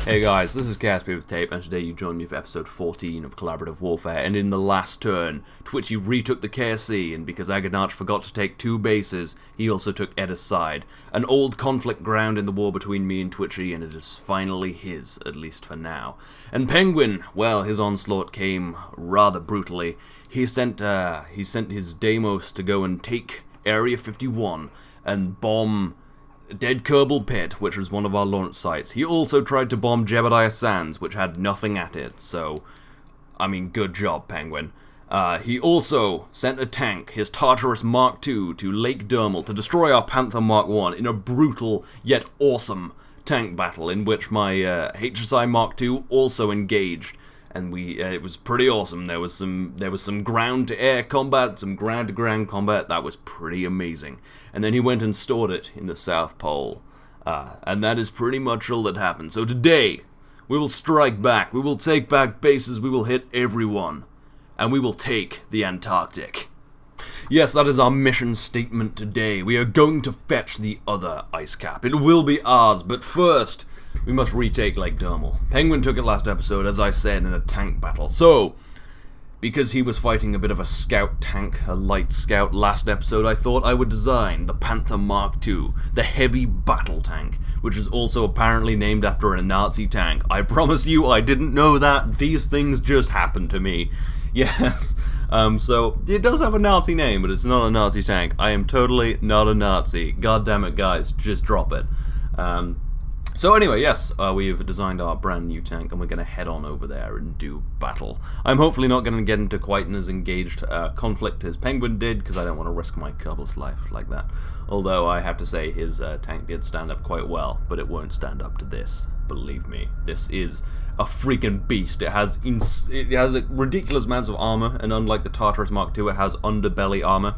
Hey guys, this is Caspi with Tape, and today you join me for episode 14 of Collaborative Warfare, and in the last turn, Twitchy retook the KSC, and because Agadnach forgot to take 2 bases, he also took Edda's side. An old conflict ground in the war between me and Twitchy, and it is finally his, at least for now. And Penguin, well, his onslaught came rather brutally. He sent his Deimos to go and take Area 51, and bomb Dead Kerbal Pit, which was one of our launch sites. He also tried to bomb Jebediah Sands, which had nothing at it, so, I mean, good job, Penguin. He also sent a tank, his Tartarus Mark II, to Lake Dermal to destroy our Panther Mark I in a brutal, yet awesome tank battle, in which my HSI Mark II also engaged. And it was pretty awesome. There was some ground-to-air combat, some ground-to-ground combat. That was pretty amazing. And then he went and stored it in the South Pole. And that is pretty much all that happened. So today, we will strike back. We will take back bases. We will hit everyone. And we will take the Antarctic. Yes, that is our mission statement today. We are going to fetch the other ice cap. It will be ours, but first, we must retake Lake Dermal. Penguin took it last episode, as I said, in a tank battle. So, because he was fighting a bit of a scout tank, a light scout last episode, I thought I would design the Panther Mark II, the heavy battle tank, which is also apparently named after a Nazi tank. I promise you, I didn't know that. These things just happened to me. Yes. So, it does have a Nazi name, but it's not a Nazi tank. I am totally not a Nazi. God damn it, guys. Just drop it. So anyway, yes, we've designed our brand new tank, and we're going to head on over there and do battle. I'm hopefully not going to get into quite an as engaged conflict as Penguin did, because I don't want to risk my Kerbal's life like that. Although I have to say his tank did stand up quite well, but it won't stand up to this. Believe me, this is a freaking beast. It has ridiculous amounts of armor, and unlike the Tartarus Mark II, it has underbelly armor.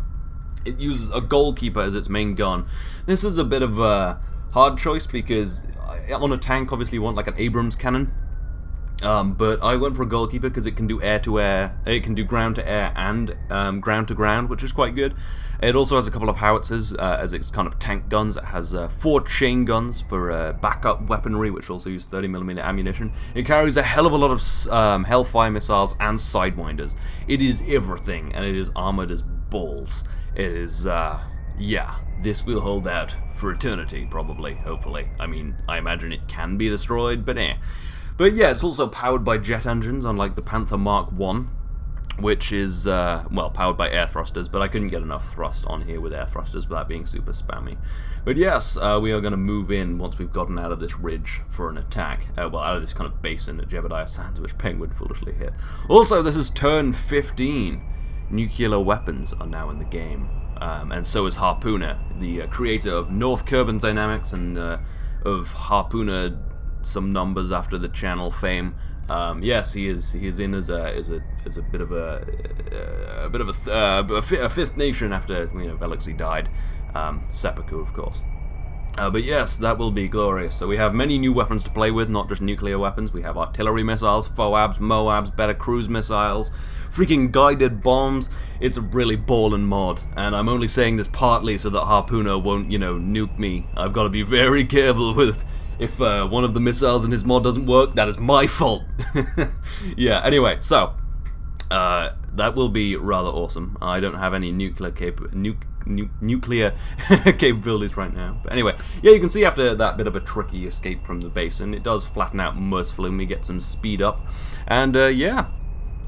It uses a goalkeeper as its main gun. This is a bit of a hard choice because on a tank, obviously you want like an Abrams cannon, but I went for a goalkeeper because it can do air-to-air, it can do ground-to-air and ground-to-ground, which is quite good. It also has a couple of howitzers as its kind of tank guns. It has 4 chain guns for backup weaponry, which also use 30mm ammunition. It carries a hell of a lot of Hellfire missiles and Sidewinders. It is everything, and it is armored as balls. It is, yeah, this will hold out for eternity, probably, hopefully. I mean, I imagine it can be destroyed, but eh. But yeah, it's also powered by jet engines, unlike the Panther Mark I, which is, well, powered by air thrusters, but I couldn't get enough thrust on here with air thrusters without being super spammy. But yes, we are going to move in once we've gotten out of this ridge for an attack. Well, out of this kind of basin at Jebediah Sands, which Penguin foolishly hit. Also, this is turn 15. Nuclear weapons are now in the game. And so is Harpooner, the creator of North Kerbal Dynamics and of Harpooner, some numbers after the channel fame. Yes, he is in as a bit of a fifth nation after Veloxy died, seppuku of course. But yes, that will be glorious. So we have many new weapons to play with, not just nuclear weapons. We have artillery missiles, FOABs, MOABs, better cruise missiles, freaking guided bombs. It's a really ballin' mod, and I'm only saying this partly so that Harpooner won't, nuke me. I've got to be very careful with if one of the missiles in his mod doesn't work. That is my fault. Yeah. Anyway, so that will be rather awesome. I don't have any nuclear capabilities right now. But anyway, yeah, you can see after that bit of a tricky escape from the basin, it does flatten out mercifully and we get some speed up. And yeah,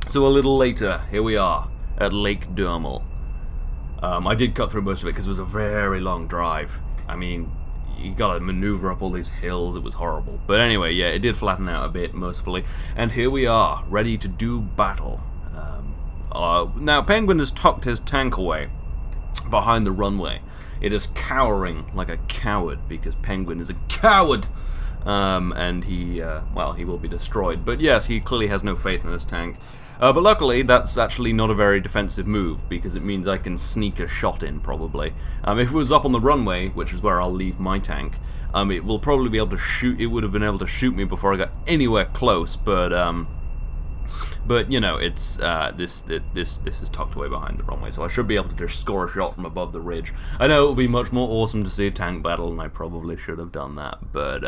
so a little later, here we are at Lake Dermal. I did cut through most of it because it was a very long drive. I mean, you gotta maneuver up all these hills, it was horrible. But anyway, yeah, it did flatten out a bit, mercifully. And here we are, ready to do battle. Now, Penguin has tucked his tank away behind the runway. It is cowering like a coward because Penguin is a coward. And he will be destroyed. But yes, he clearly has no faith in his tank. But luckily, that's actually not a very defensive move, because it means I can sneak a shot in, probably. If it was up on the runway, which is where I'll leave my tank, it will probably be able to shoot. It would have been able to shoot me before I got anywhere close, but it's this is tucked away behind the runway, so I should be able to just score a shot from above the ridge. I know it would be much more awesome to see a tank battle, and I probably should have done that, but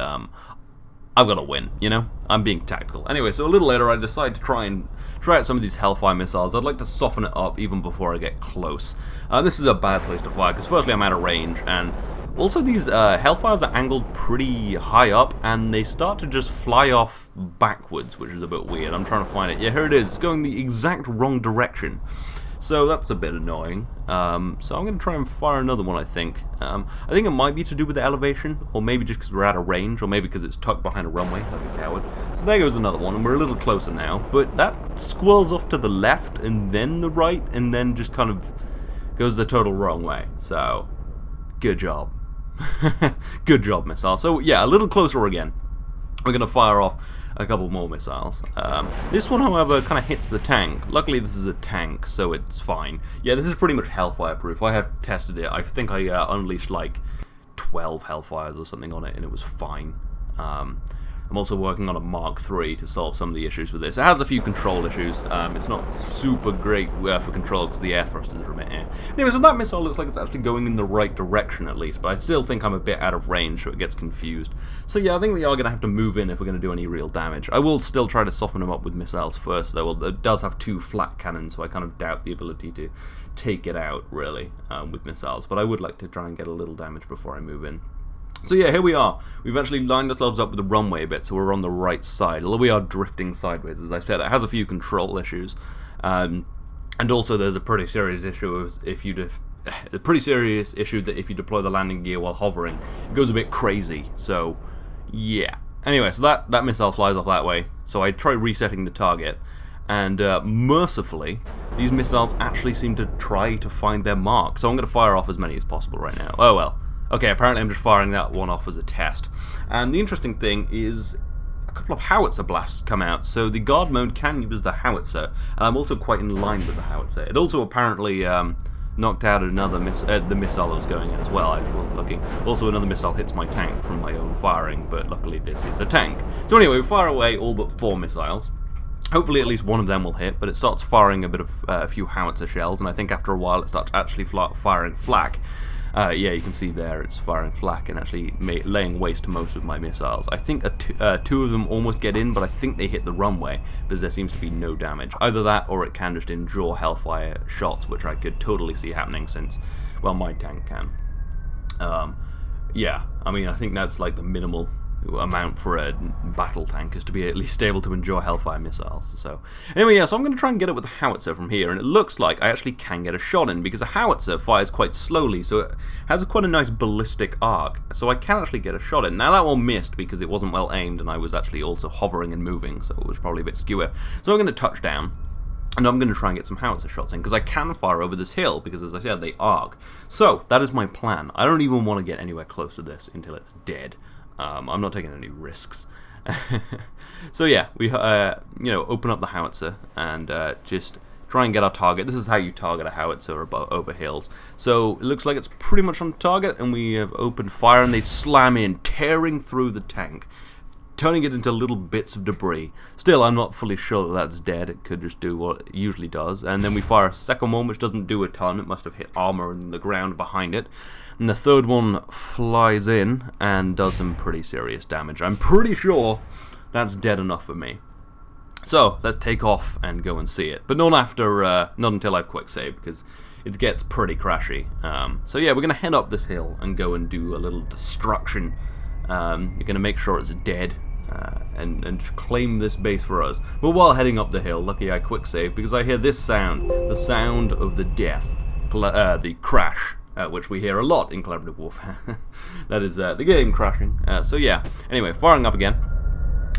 I've got to win, you know? I'm being tactical. Anyway, so a little later I decide to try out some of these Hellfire missiles. I'd like to soften it up even before I get close. This is a bad place to fire, because firstly I'm out of range, and also these Hellfires are angled pretty high up, and they start to just fly off backwards, which is a bit weird. I'm trying to find it. Yeah, here it is. It's going the exact wrong direction. So that's a bit annoying. So I'm going to try and fire another one, I think. I think it might be to do with the elevation, or maybe just because we're out of range, or maybe because it's tucked behind a runway, like a coward. So there goes another one, and we're a little closer now. But that squirrels off to the left, and then the right, and then just kind of goes the total wrong way. So, good job. Good job, missile. So yeah, a little closer again. We're going to fire off a couple more missiles. This one, however, kind of hits the tank. Luckily, this is a tank, so it's fine. Yeah, this is pretty much Hellfire proof. I have tested it. I think I unleashed like 12 Hellfires or something on it, and it was fine. I'm also working on a Mark III to solve some of the issues with this. It has a few control issues. It's not super great for control because the air thrusters are a bit air. Anyway, so that missile looks like it's actually going in the right direction at least, but I still think I'm a bit out of range, so it gets confused. So yeah, I think we are going to have to move in if we're going to do any real damage. I will still try to soften them up with missiles first, though. Well, it does have 2 flat cannons, so I kind of doubt the ability to take it out, really, with missiles. But I would like to try and get a little damage before I move in. So yeah, here we are. We've actually lined ourselves up with the runway bit, so we're on the right side. Although we are drifting sideways, as I said. It has a few control issues, and also there's a pretty serious issue that if you deploy the landing gear while hovering, it goes a bit crazy. So yeah. Anyway, so that missile flies off that way. So I try resetting the target, and mercifully, these missiles actually seem to try to find their mark. So I'm going to fire off as many as possible right now. Oh well. Okay, apparently I'm just firing that one off as a test. And the interesting thing is a couple of howitzer blasts come out, so the guard mode can use the howitzer, and I'm also quite in line with the howitzer. It also apparently knocked out another the missile that was going in as well. I actually wasn't looking. Also, another missile hits my tank from my own firing, but luckily this is a tank. So anyway, we fire away all but 4 missiles. Hopefully at least one of them will hit, but it starts firing a few howitzer shells, and I think after a while it starts actually firing flak. Yeah, you can see there it's firing flak and actually laying waste to most of my missiles. I think 2 of them almost get in, but I think they hit the runway because there seems to be no damage. Either that or it can just endure Hellfire shots, which I could totally see happening since, well, my tank can. Yeah, I mean, I think that's like the minimal amount for a battle tank, is to be at least able to endure Hellfire missiles. So anyway, yeah, so I'm going to try and get it with a howitzer from here, and it looks like I actually can get a shot in, because a howitzer fires quite slowly, so it has quite a nice ballistic arc, so I can actually get a shot in. Now that one missed because it wasn't well aimed, and I was actually also hovering and moving, so it was probably a bit skewer. So I'm going to touch down, and I'm going to try and get some howitzer shots in, because I can fire over this hill, because as I said, they arc. So that is my plan. I don't even want to get anywhere close to this until it's dead. I'm not taking any risks. So yeah, we open up the howitzer and just try and get our target. This is how you target a howitzer over hills. So it looks like it's pretty much on target, and we have opened fire, and they slam in, tearing through the tank, turning it into little bits of debris. Still, I'm not fully sure that that's dead. It could just do what it usually does. And then we fire a second one, which doesn't do a ton. It must have hit armor in the ground behind it. And the third one flies in and does some pretty serious damage. I'm pretty sure that's dead enough for me. So let's take off and go and see it. But not until I've quick saved, because it gets pretty crashy. So yeah, we're going to head up this hill and go and do a little destruction. You're going to make sure it's dead. And claim this base for us. But while heading up the hill, lucky I quick save, because I hear this sound, the sound of the death, the crash, which we hear a lot in Collaborative Warfare. That is the game crashing. So yeah, anyway, firing up again.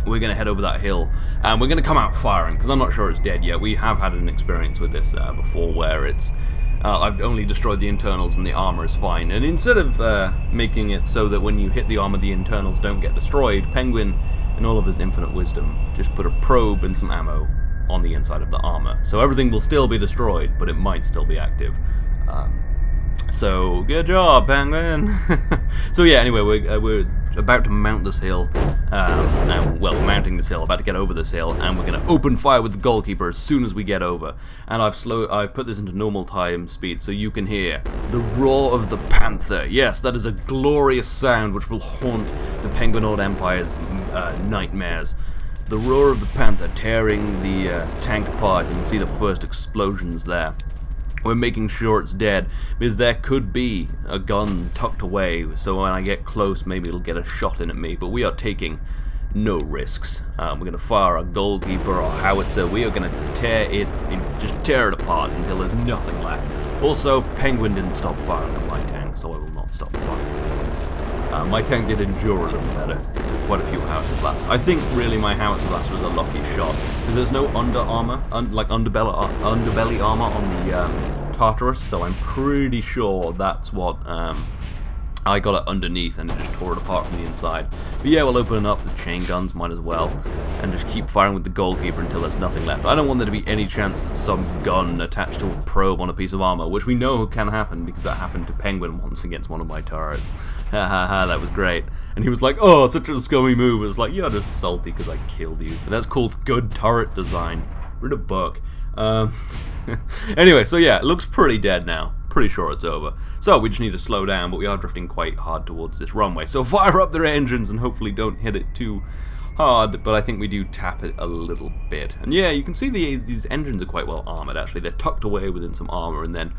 We're going to head over that hill, and we're going to come out firing, because I'm not sure it's dead yet. We have had an experience with this before, where it's I've only destroyed the internals and the armor is fine. And instead of making it so that when you hit the armor the internals don't get destroyed, Penguin, in all of his infinite wisdom, just put a probe and some ammo on the inside of the armor. So everything will still be destroyed, but it might still be active. So good job, Penguin. So yeah, anyway, we're about to mount this hill. Mounting this hill, about to get over this hill, and we're going to open fire with the goalkeeper as soon as we get over. And I've put this into normal time speed so you can hear the roar of the panther. Yes, that is a glorious sound which will haunt the Penguinoid Empire's nightmares. The roar of the Panther tearing the tank apart. You can see the first explosions there. We're making sure it's dead, because there could be a gun tucked away, so when I get close, maybe it'll get a shot in at me, but we are taking no risks. We're going to fire our goalkeeper or howitzer. We are going to just tear it apart until there's nothing left. Also, Penguin didn't stop firing at my tank, so I will not stop firing at this. My tank did endure a little better. It took quite a few howitzer blasts. I think really my howitzer blast was a lucky shot, because there's no underbelly armor on the Tartarus, so I'm pretty sure that's what I got it underneath and it just tore it apart from the inside. But yeah, we'll open up the chain guns, might as well, and just keep firing with the goalkeeper until there's nothing left. I don't want there to be any chance that some gun attached to a probe on a piece of armor, which we know can happen because that happened to Penguin once against one of my turrets. Ha ha ha, that was great. And he was like, oh, such a scummy move. It was like, you're just salty because I killed you. And that's called good turret design. Read a book. Anyway, so yeah, it looks pretty dead now. Pretty sure it's over. So we just need to slow down, but we are drifting quite hard towards this runway. So fire up their engines and hopefully don't hit it too hard, but I think we do tap it a little bit. And yeah, you can see these engines are quite well armored actually. They're tucked away within some armor, and then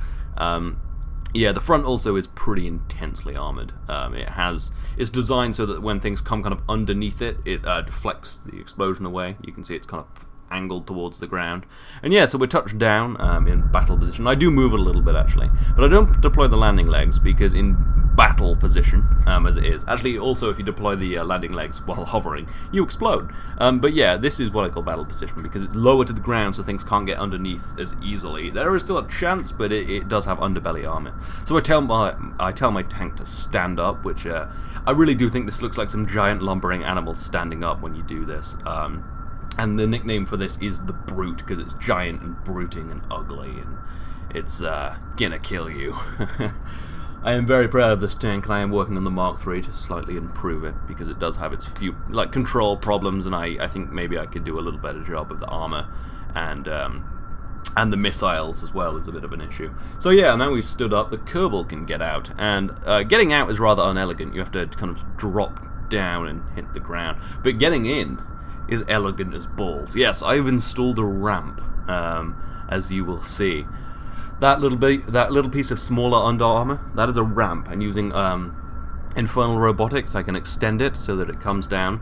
yeah, the front also is pretty intensely armored. It's designed so that when things come kind of underneath it, it deflects the explosion away. You can see it's kind of angled towards the ground. And yeah, so we're touched down in battle position. I do move it a little bit actually, but I don't deploy the landing legs because in battle position, as it is. Actually, also if you deploy the landing legs while hovering, you explode. But yeah, this is what I call battle position because it's lower to the ground so things can't get underneath as easily. There is still a chance, but it does have underbelly armor. So I tell my tank to stand up, which I really do think this looks like some giant lumbering animals standing up when you do this. And the nickname for this is the Brute, because it's giant and brooding and ugly, and it's gonna kill you. I am very proud of this tank, and I am working on the Mark III to slightly improve it, because it does have its few control problems, and I think maybe I could do a little better job of the armor, and the missiles as well is a bit of an issue. So yeah, now we've stood up, the Kerbal can get out, and getting out is rather unelegant. You have to kind of drop down and hit the ground, but getting in is elegant as balls. Yes, I've installed a ramp, as you will see. That little piece of smaller under armor, that is a ramp, and using infernal robotics, I can extend it so that it comes down.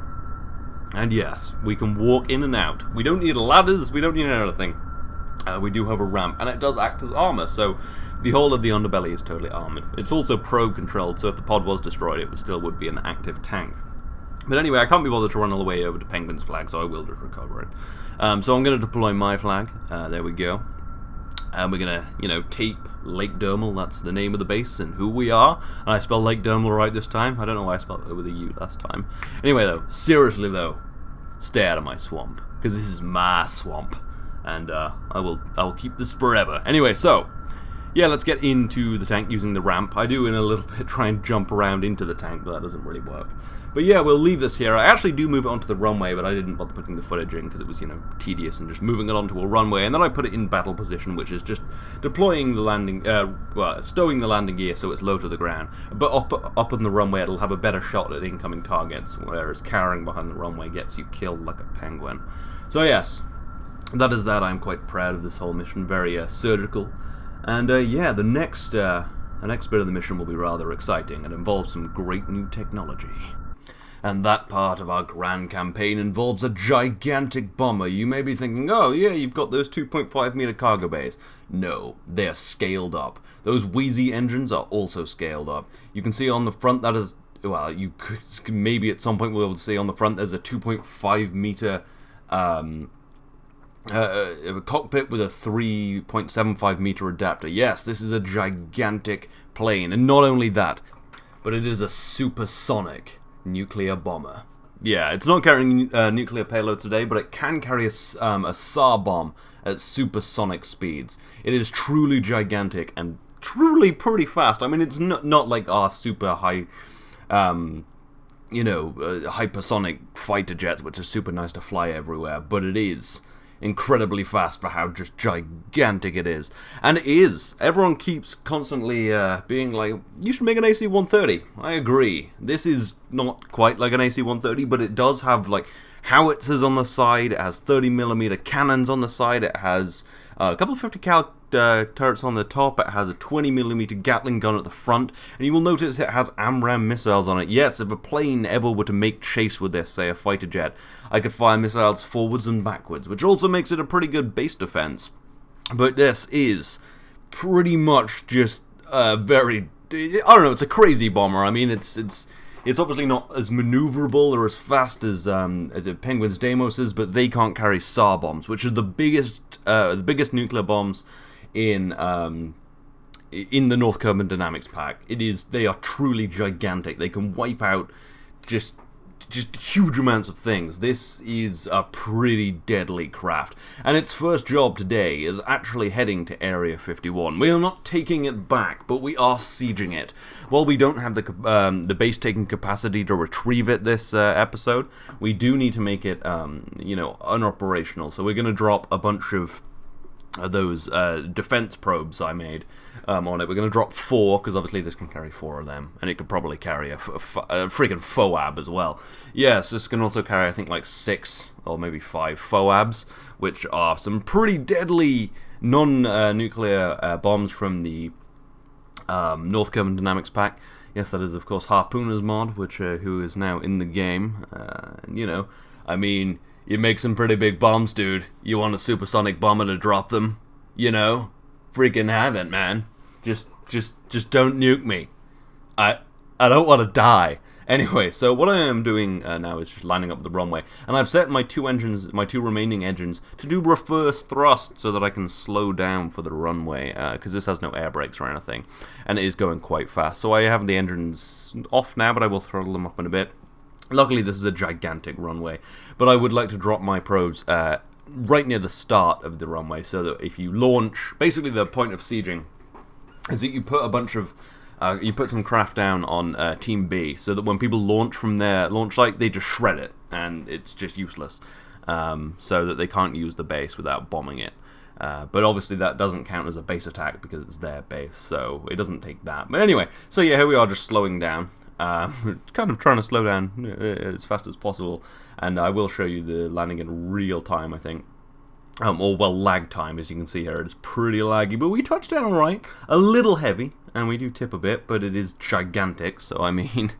And yes, we can walk in and out. We don't need ladders. We don't need anything. We do have a ramp, and it does act as armor. So the whole of the underbelly is totally armored. It's also probe controlled, so if the pod was destroyed, it still would be an active tank. But anyway, I can't be bothered to run all the way over to Penguin's flag, so I will just recover it. So I'm going to deploy my flag. There we go. And we're going to, tape Lake Dermal. That's the name of the base and who we are. And I spelled Lake Dermal right this time. I don't know why I spelled it with a U last time. Anyway, though, seriously, though, stay out of my swamp. Because this is my swamp. And I will keep this forever. Anyway, so yeah, let's get into the tank using the ramp. I do in a little bit try and jump around into the tank, but that doesn't really work. But yeah, we'll leave this here. I actually do move it onto the runway, but I didn't bother putting the footage in because it was, tedious and just moving it onto a runway. And then I put it in battle position, which is just deploying the landing, stowing the landing gear so it's low to the ground. But up on the runway, it'll have a better shot at incoming targets, whereas carrying behind the runway gets you killed like a penguin. So yes, that is that. I'm quite proud of this whole mission. Very surgical. And yeah, the next bit of the mission will be rather exciting and involves some great new technology. And that part of our grand campaign involves a gigantic bomber. You may be thinking, oh yeah, you've got those 2.5 meter cargo bays. No, they are scaled up. Those wheezy engines are also scaled up. You can see on the front that is, well, you could maybe at some point we'll be able to see on the front there's a 2.5 meter a cockpit with a 3.75 meter adapter. Yes, this is a gigantic plane, and not only that, but it is a supersonic nuclear bomber. Yeah, it's not carrying nuclear payload today, but it can carry a SAR bomb at supersonic speeds. It is truly gigantic and truly pretty fast. I mean, it's not like our super high, hypersonic fighter jets, which are super nice to fly everywhere, but it is incredibly fast for how just gigantic it is. And it is. Everyone keeps constantly being like, you should make an AC-130. I agree. This is not quite like an AC-130, but it does have like howitzers on the side, it has 30mm cannons on the side, it has a couple of 50 cal turrets on the top, it has a 20mm Gatling gun at the front, and you will notice it has AMRAAM missiles on it. Yes, if a plane ever were to make chase with this, say a fighter jet, I could fire missiles forwards and backwards, which also makes it a pretty good base defense. But this is pretty much just very, I don't know, it's a crazy bomber. I mean, it's obviously not as maneuverable or as fast as the Penguin's Deimos, but they can't carry SAR bombs, which are the biggest nuclear bombs in the North Kerbal Dynamics pack. They are truly gigantic. They can wipe out just huge amounts of things. This is a pretty deadly craft, and its first job today is actually heading to Area 51. We are not taking it back, but we are sieging it. While we don't have the base taking capacity to retrieve it this episode, we do need to make it unoperational. So we're going to drop a bunch of those defense probes I made on it. We're going to drop 4, because obviously this can carry 4 of them, and it could probably carry a friggin' FOAB as well. Yes, this can also carry, I think, like 6 or maybe 5 FOABs, which are some pretty deadly non-nuclear bombs from the North Kerbal Dynamics pack. Yes, that is, of course, Harpooner's mod, who is now in the game. I mean, you make some pretty big bombs, dude. You want a supersonic bomber to drop them? Freaking have it, man. Just don't nuke me. I don't want to die. Anyway, so what I am doing now is just lining up the runway, and I've set my two remaining engines to do reverse thrust so that I can slow down for the runway, because this has no air brakes or anything, and it is going quite fast. So I have the engines off now, but I will throttle them up in a bit. Luckily, this is a gigantic runway, but I would like to drop my probes right near the start of the runway, so that if you launch, basically the point of sieging is that you put a bunch of you put some craft down on Team B, so that when people launch from their launch site, they just shred it, and it's just useless, so that they can't use the base without bombing it. But obviously that doesn't count as a base attack because it's their base, so it doesn't take that. But anyway, so yeah, here we are just slowing down. Kind of trying to slow down as fast as possible, and I will show you the landing in real time, I think. Lag time, as you can see here. It's pretty laggy, but we touched down alright. A little heavy, and we do tip a bit, but it is gigantic, so I mean,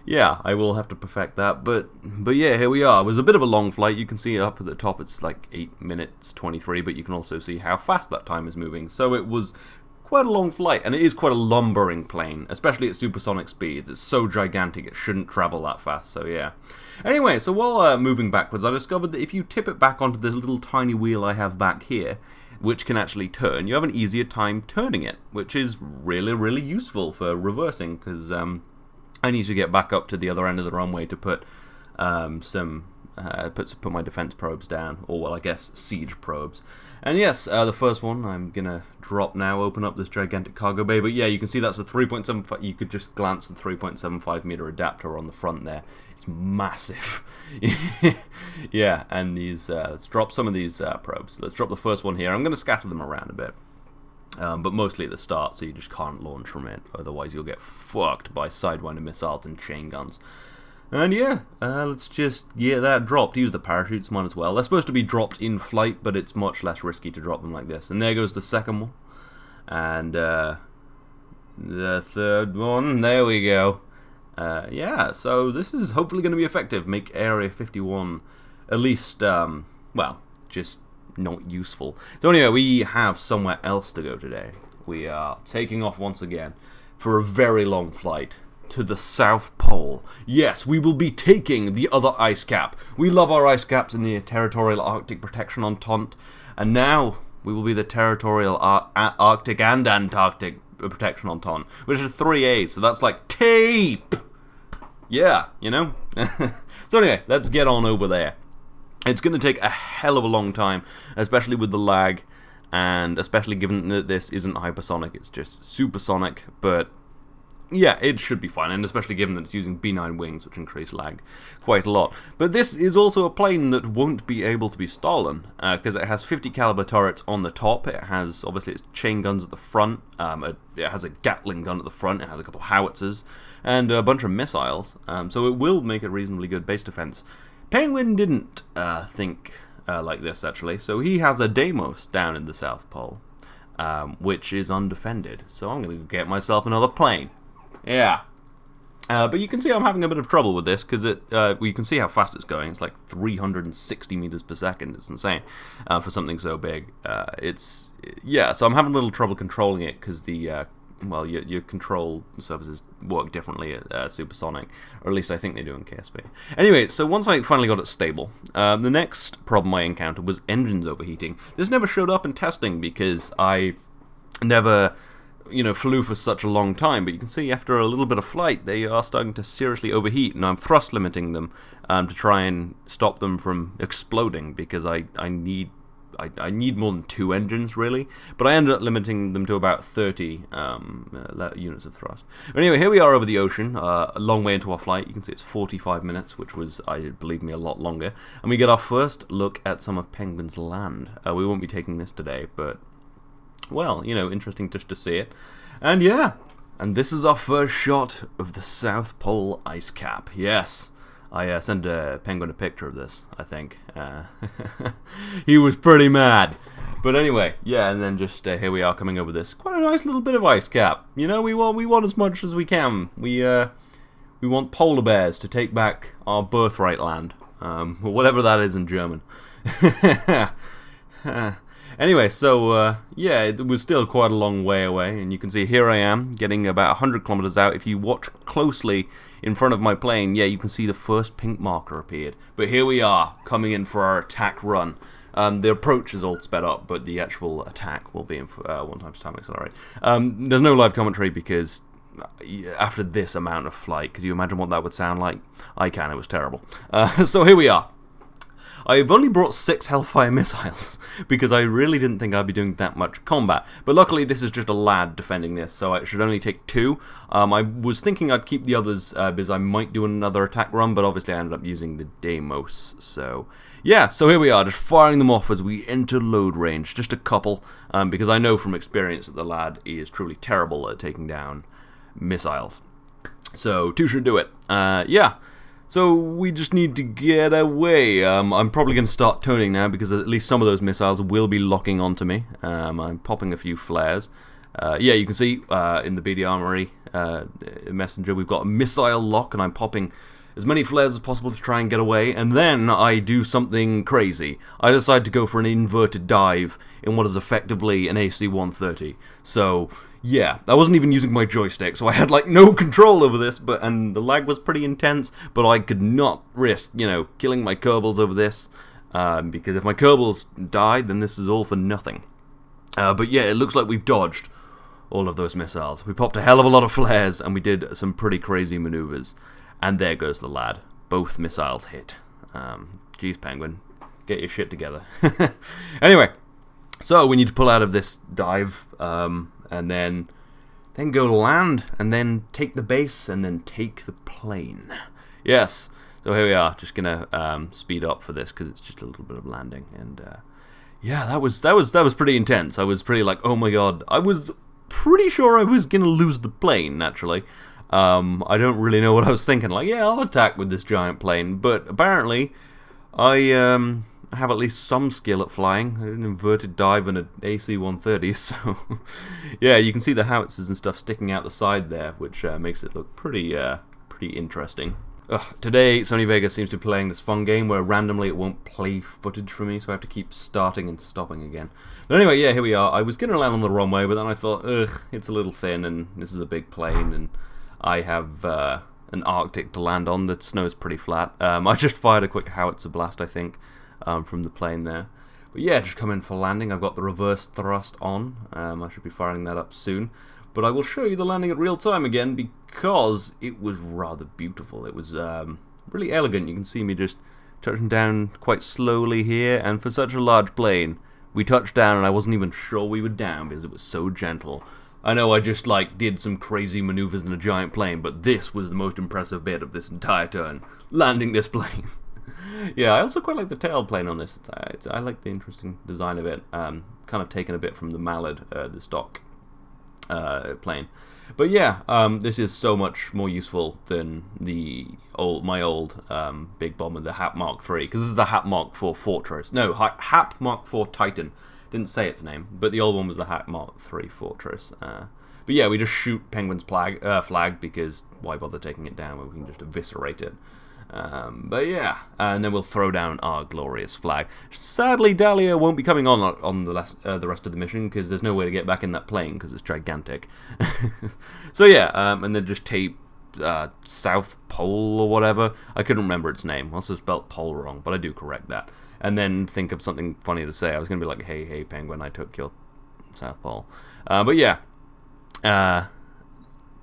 yeah, I will have to perfect that, but yeah, here we are. It was a bit of a long flight. You can see up at the top it's like 8 minutes 23, but you can also see how fast that time is moving, so it was quite a long flight, and it is quite a lumbering plane, especially at supersonic speeds. It's so gigantic it shouldn't travel that fast, so yeah. Anyway, so while moving backwards, I discovered that if you tip it back onto this little tiny wheel I have back here, which can actually turn, you have an easier time turning it, which is really, really useful for reversing, because I need to get back up to the other end of the runway to put put my defense probes down, or well, I guess siege probes. And yes, the first one I'm gonna drop now, open up this gigantic cargo bay. But yeah, you can see that's a 3.75. You could just glance at the 3.75 meter adapter on the front there. It's massive. Yeah, and these let's drop some of these probes. Let's drop the first one here. I'm gonna scatter them around a bit. But mostly at the start, so you just can't launch from it. Otherwise, you'll get fucked by Sidewinder missiles and chain guns. And yeah, let's just get that dropped. Use the parachutes, might as well. They're supposed to be dropped in flight, but it's much less risky to drop them like this. And there goes the second one. And the third one, there we go. Yeah, so this is hopefully going to be effective. Make Area 51 at least, well, just not useful. So anyway, we have somewhere else to go today. We are taking off once again for a very long flight to the South Pole. Yes, we will be taking the other ice cap. We love our ice caps in the Territorial Arctic Protection Entente, and now we will be the Territorial Arctic and Antarctic Protection Entente, which is 3A, so that's like tape! Yeah, you know? So anyway, let's get on over there. It's going to take a hell of a long time, especially with the lag, and especially given that this isn't hypersonic, it's just supersonic, but yeah, it should be fine, and especially given that it's using B9 wings, which increase lag quite a lot. But this is also a plane that won't be able to be stolen, because it has 50 caliber turrets on the top. It has, obviously, its chain guns at the front. It has a Gatling gun at the front. It has a couple of howitzers and a bunch of missiles. So it will make a reasonably good base defense. Penguin didn't think like this, actually. So he has a Deimos down in the South Pole, which is undefended. So I'm going to get myself another plane. Yeah. But you can see I'm having a bit of trouble with this, because you can see how fast it's going. It's like 360 meters per second. It's insane for something so big. So I'm having a little trouble controlling it, because your control surfaces work differently at supersonic, or at least I think they do in KSP. Anyway, so once I finally got it stable, the next problem I encountered was engines overheating. This never showed up in testing because I never flew for such a long time, but you can see after a little bit of flight they are starting to seriously overheat, and I'm thrust limiting them to try and stop them from exploding, because I need more than 2 engines, really, but I ended up limiting them to about 30 units of thrust. Anyway, here we are over the ocean, a long way into our flight. You can see it's 45 minutes, which was, believe me, a lot longer, and we get our first look at some of Penguin's land. We won't be taking this today, but well, interesting just to see it. And yeah, and this is our first shot of the South Pole ice cap. Yes, I sent Penguin a picture of this, I think. He was pretty mad. But anyway, yeah, and then just here we are coming over this. Quite a nice little bit of ice cap. We want as much as we can. We want polar bears to take back our birthright land. Whatever that is in German. Anyway, so, yeah, it was still quite a long way away, and you can see here I am, getting about 100 kilometers out. If you watch closely in front of my plane, yeah, you can see the first pink marker appeared. But here we are, coming in for our attack run. The approach is all sped up, but the actual attack will be in 1 times time accelerate. There's no live commentary, because after this amount of flight, could you imagine what that would sound like? I can, it was terrible. So here we are. I've only brought 6 Hellfire missiles, because I really didn't think I'd be doing that much combat. But luckily this is just a lad defending this, so I should only take 2. I was thinking I'd keep the others, because I might do another attack run, but obviously I ended up using the Deimos. So yeah, so here we are, just firing them off as we enter load range. Just a couple, because I know from experience that the lad is truly terrible at taking down missiles. So 2 should do it. Yeah. So we just need to get away. I'm probably going to start turning now, because at least some of those missiles will be locking onto me. I'm popping a few flares. Yeah, you can see in the BD Armory messenger we've got a missile lock, and I'm popping as many flares as possible to try and get away, and then I do something crazy. I decide to go for an inverted dive in what is effectively an AC-130. So yeah, I wasn't even using my joystick, so I had like no control over this, and the lag was pretty intense, but I could not risk, killing my Kerbals over this, because if my Kerbals die, then this is all for nothing. But yeah, it looks like we've dodged all of those missiles. We popped a hell of a lot of flares, and we did some pretty crazy maneuvers. And there goes the lad. Both missiles hit. Geez, Penguin, get your shit together. Anyway, so we need to pull out of this dive, and then go land, and then take the base, and then take the plane. Yes. So here we are. Just gonna speed up for this, because it's just a little bit of landing, and yeah, that was pretty intense. I was pretty like, oh my god. I was pretty sure I was gonna lose the plane. Naturally, I don't really know what I was thinking. Like, yeah, I'll attack with this giant plane, but apparently I have at least some skill at flying. I did an inverted dive and an AC-130, so yeah, you can see the howitzers and stuff sticking out the side there, which makes it look pretty interesting. Today, Sony Vegas seems to be playing this fun game where randomly it won't play footage for me, so I have to keep starting and stopping again. But anyway, yeah, here we are. I was going to land on the runway, but then I thought, it's a little thin, and this is a big plane, and I have an Arctic to land on. The snow's pretty flat. I just fired a quick howitzer blast, I think, from the plane there. But yeah, just come in for landing. I've got the reverse thrust on. I should be firing that up soon. But I will show you the landing at real time again, because it was rather beautiful. It was really elegant. You can see me just touching down quite slowly here, and for such a large plane, we touched down and I wasn't even sure we were down because it was so gentle. I know I just, like, did some crazy maneuvers in a giant plane, but this was the most impressive bit of this entire turn. Landing this plane. Yeah, I also quite like the tail plane on this. I like the interesting design of it. Kind of taken a bit from the Mallard, the stock plane. But yeah, this is so much more useful than my old big bomber, the Hap Mark III, because this is the Hap Mark IV Fortress. No, Hap Mark IV Titan. Didn't say its name, but the old one was the Hap Mark III Fortress. But yeah, we just shoot Penguin's flag because why bother taking it down when we can just eviscerate it? But yeah, and then we'll throw down our glorious flag. Sadly, Dahlia won't be coming on the rest of the mission because there's no way to get back in that plane because it's gigantic. So yeah, and then just tape South Pole or whatever. I couldn't remember its name. I also spelled pole wrong, but I do correct that. And then think of something funny to say. I was going to be like, hey, Penguin, I took your South Pole. But yeah,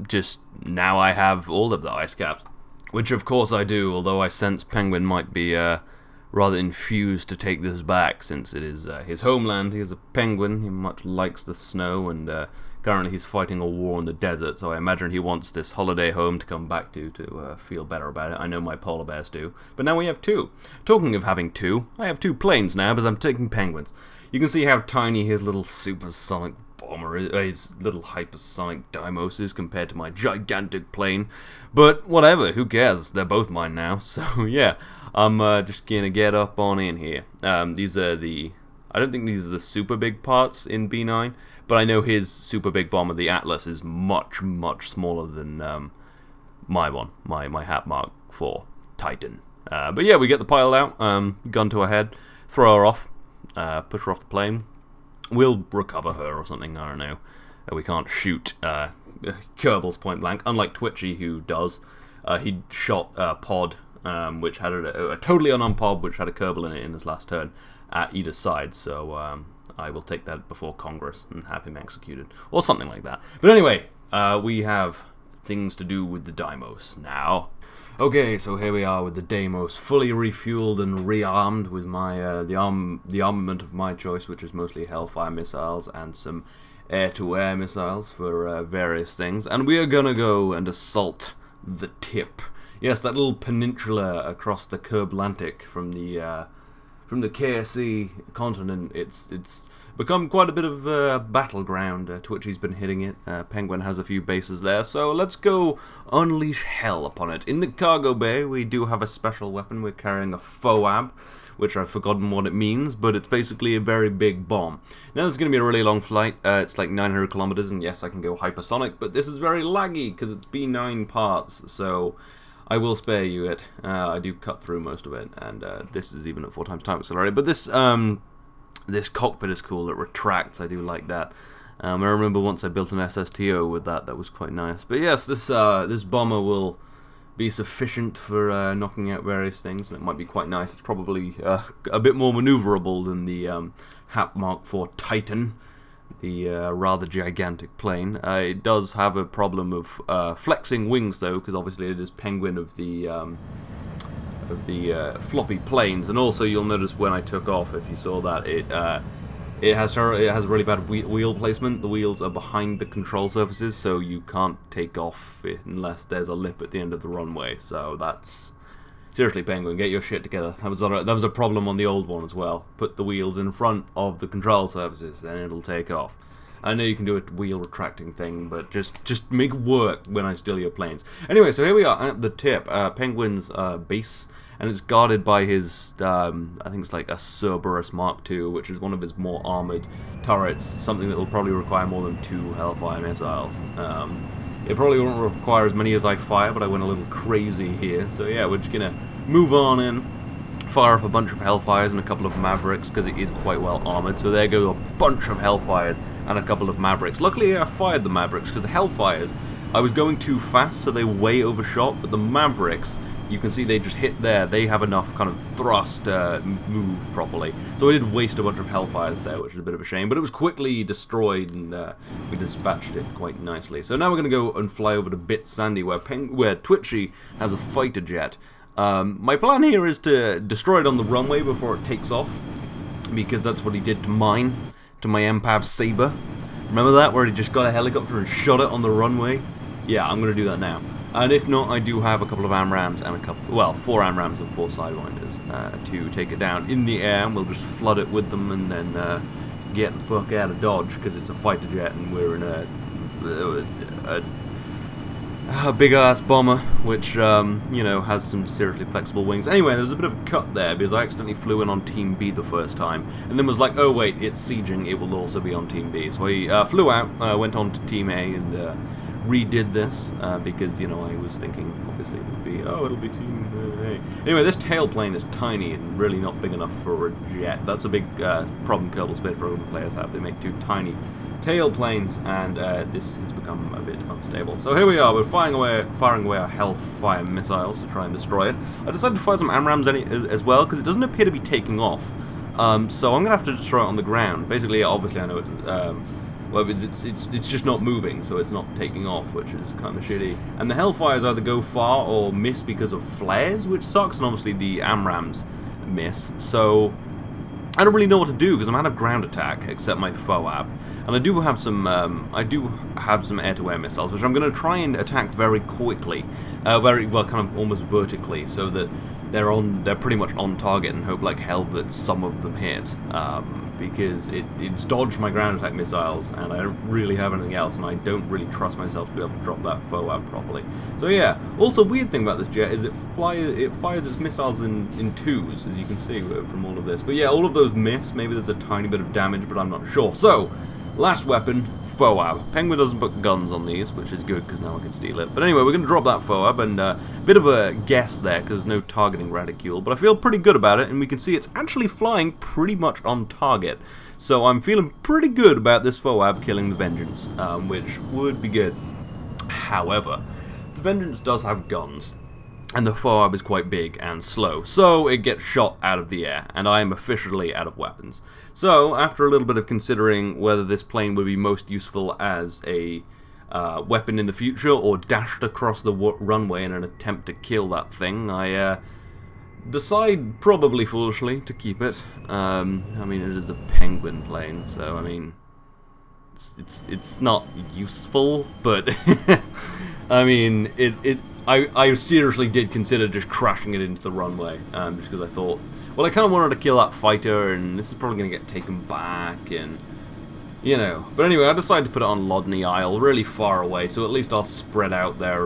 just now I have all of the ice caps. Which of course I do, although I sense Penguin might be rather infused to take this back, since it is his homeland. He is a penguin, he much likes the snow, and currently he's fighting a war in the desert, so I imagine he wants this holiday home to come back to feel better about it. I know my polar bears do. But now we have two. Talking of having two, I have two planes now, because I'm taking Penguins. You can see how tiny his little supersonic bomber is, his little hypersonic Deimos is compared to my gigantic plane. But whatever, who cares? They're both mine now. So yeah, I'm just gonna get up on in here. These are the... I don't think these are the super big parts in B9, but I know his super big bomber, the Atlas, is much, much smaller than my one, my Hap Mark IV Titan. But yeah, we get the pilot out, gun to her head, throw her off, push her off the plane. We'll recover her or something, I don't know. We can't shoot Kerbal's point blank, unlike Twitchy, who does. He shot Pod, which had a totally unarmed Pod, which had a Kerbal in it in his last turn, at either side, so I will take that before Congress and have him executed, or something like that. But anyway, we have things to do with the Deimos now. Okay, so here we are with the Deimos, fully refueled and rearmed with my the armament of my choice, which is mostly Hellfire missiles and some air-to-air missiles for various things. And we are gonna go and assault the tip. Yes, that little peninsula across the Kerblantic from the KSC continent. It's become quite a bit of a battleground. Twitchy's been hitting it. Penguin has a few bases there, so let's go unleash hell upon it. In the cargo bay, we do have a special weapon. We're carrying a FOAB, which I've forgotten what it means, but it's basically a very big bomb. Now, this is going to be a really long flight. It's like 900 kilometers, and yes, I can go hypersonic, but this is very laggy because it's B9 parts, so I will spare you it. I do cut through most of it, and this is even at 4 times time accelerated. But this cockpit is cool. It retracts. I do like that. I remember once I built an SSTO with that. That was quite nice. But yes, this bomber will be sufficient for knocking out various things, and it might be quite nice. It's probably a bit more maneuverable than the Hap Mark IV Titan, the rather gigantic plane. It does have a problem of flexing wings, though, because obviously it is Penguin of the floppy planes, and also you'll notice when I took off, if you saw that, it has really bad wheel placement. The wheels are behind the control surfaces, so you can't take off unless there's a lip at the end of the runway. So that's seriously, Penguin, get your shit together. That was a problem on the old one as well. Put the wheels in front of the control surfaces, then it'll take off. I know you can do a wheel retracting thing, but just make it work when I steal your planes. Anyway, so here we are at the tip, Penguin's base, and it's guarded by his, I think it's like a Cerberus Mark II, which is one of his more armored turrets, something that will probably require more than 2 Hellfire missiles. It probably won't require as many as I fire, but I went a little crazy here, so yeah, we're just gonna move on in, fire off a bunch of Hellfires and a couple of Mavericks, because it is quite well armored. So there go a bunch of Hellfires and a couple of Mavericks. Luckily I fired the Mavericks, because the Hellfires, I was going too fast, so they way overshot, but the Mavericks, you can see they just hit there. They have enough kind of thrust to move properly. So I did waste a bunch of Hellfires there, which is a bit of a shame, but it was quickly destroyed, and we dispatched it quite nicely. So now we're going to go and fly over to Bit Sandy, where Twitchy has a fighter jet. My plan here is to destroy it on the runway before it takes off, because that's what he did to mine, to my Empav Saber. Remember that, where he just got a helicopter and shot it on the runway? Yeah, I'm going to do that now. And if not, I do have a couple of AMRAAMs and a couple, well, 4 AMRAAMs and 4 Sidewinders to take it down in the air, and we'll just flood it with them and then get the fuck out of Dodge, because it's a fighter jet and we're in a big-ass bomber, which, you know, has some seriously flexible wings. Anyway, there's a bit of a cut there, because I accidentally flew in on Team B the first time, and then was like, oh wait, it's sieging, it will also be on Team B. So I flew out, went on to Team A, and redid this, because, you know, I was thinking, obviously, it would be, oh, it'll be Team A. Anyway, this tailplane is tiny and really not big enough for a jet. That's a big problem Kerbal Space Program players have. They make too tiny tailplanes, and this has become a bit unstable. So here we are, we're firing away our Hellfire missiles to try and destroy it. I decided to fire some AMRAAMs as well, because it doesn't appear to be taking off. So I'm going to have to destroy it on the ground. Basically, obviously I know it's... well, it's just not moving, so it's not taking off, which is kind of shitty. And the Hellfires either go far or miss because of flares, which sucks, and obviously the AMRAAMs miss. So I don't really know what to do, because I'm out of ground attack, except my FOAB. And I do have some air-to-air missiles, which I'm going to try and attack very quickly, very well, kind of almost vertically, so that they're pretty much on target, and hope like hell that some of them hit. Because it's dodged my ground attack missiles, and I don't really have anything else, and I don't really trust myself to be able to drop that FOAB properly. So yeah, also weird thing about this jet is it fires its missiles in twos, as you can see from all of this. But yeah, all of those miss. Maybe there's a tiny bit of damage, but I'm not sure. So, last weapon, FOAB. Penguin doesn't put guns on these, which is good, because now I can steal it. But anyway, we're going to drop that FOAB, and a bit of a guess there, because there's no targeting reticule, but I feel pretty good about it, and we can see it's actually flying pretty much on target. So I'm feeling pretty good about this FOAB killing the Vengeance, which would be good. However, the Vengeance does have guns, and the FOAB is quite big and slow, so it gets shot out of the air, and I am officially out of weapons. So, after a little bit of considering whether this plane would be most useful as a weapon in the future, or dashed across the runway in an attempt to kill that thing, I decide, probably foolishly, to keep it. I mean, it is a Penguin plane, so, I mean, it's not useful, but, I mean, I seriously did consider just crashing it into the runway, just because I thought, well, I kind of wanted to kill that fighter, and this is probably going to get taken back, and, you know. But anyway, I decided to put it on Lodney Isle, really far away, so at least I'll spread out their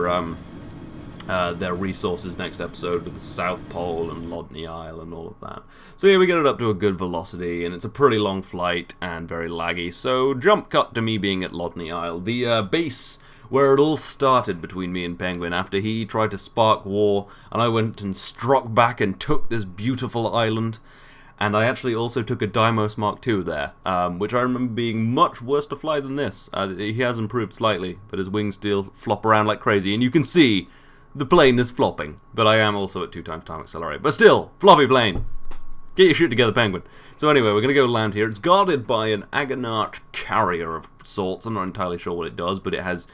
resources next episode with the South Pole and Lodney Isle and all of that. So yeah, we get it up to a good velocity, and it's a pretty long flight and very laggy. So jump cut to me being at Lodney Isle, the base where it all started between me and Penguin after he tried to spark war, and I went and struck back and took this beautiful island. And I actually also took a Deimos Mark II there, which I remember being much worse to fly than this. He has improved slightly, but his wings still flop around like crazy, and you can see the plane is flopping. But I am also at 2x time accelerate. But still, floppy plane. Get your shit together, Penguin. So anyway, we're going to go land here. It's guarded by an Agonarch carrier of sorts. I'm not entirely sure what it does, but it has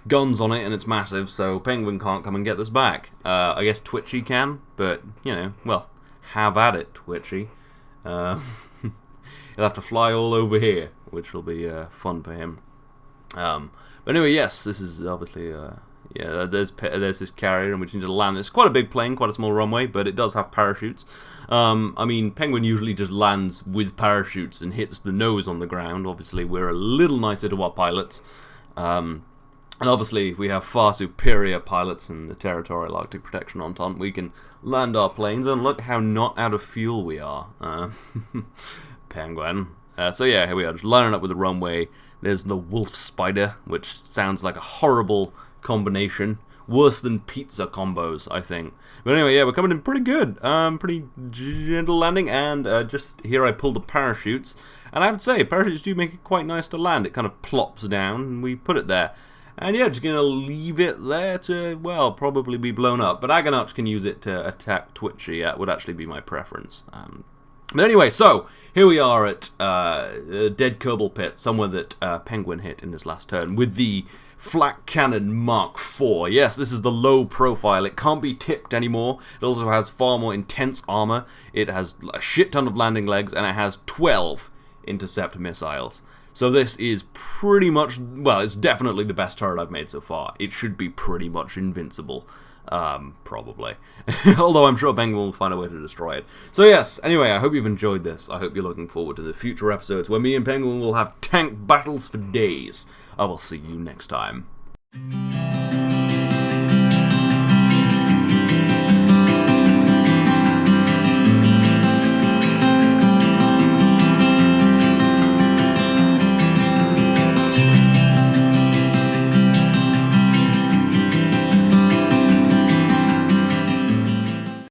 guns on it, and it's massive, so Penguin can't come and get this back. I guess Twitchy can, but, you know, well, have at it, Twitchy. He'll have to fly all over here, which will be fun for him. But anyway, yes, this is obviously, yeah, there's this carrier, and we need to land. It's quite a big plane, quite a small runway, but it does have parachutes. I mean, Penguin usually just lands with parachutes and hits the nose on the ground. Obviously, we're a little nicer to our pilots. And obviously, we have far superior pilots in the Territorial Arctic Protection Entente. We can land our planes, and look how not out of fuel we are. Penguin. So yeah, here we are, just lining up with the runway. There's the Wolf Spider, which sounds like a horrible combination. Worse than pizza combos, I think. But anyway, yeah, we're coming in pretty good. Pretty gentle landing, and just here I pull the parachutes. And I have to say, parachutes do make it quite nice to land. It kind of plops down, and we put it there. And yeah, just going to leave it there to, well, probably be blown up. But Agonarch can use it to attack Twitchy. That would actually be my preference. But anyway, so here we are at Dead Kerbal Pit, somewhere that Penguin hit in his last turn, with the Flak Cannon Mark IV. Yes, this is the low profile. It can't be tipped anymore. It also has far more intense armor. It has a shit ton of landing legs, and it has 12 intercept missiles. So this is pretty much, well, it's definitely the best turret I've made so far. It should be pretty much invincible. Probably. Although I'm sure Penguin will find a way to destroy it. So yes, anyway, I hope you've enjoyed this. I hope you're looking forward to the future episodes where me and Penguin will have tank battles for days. I will see you next time.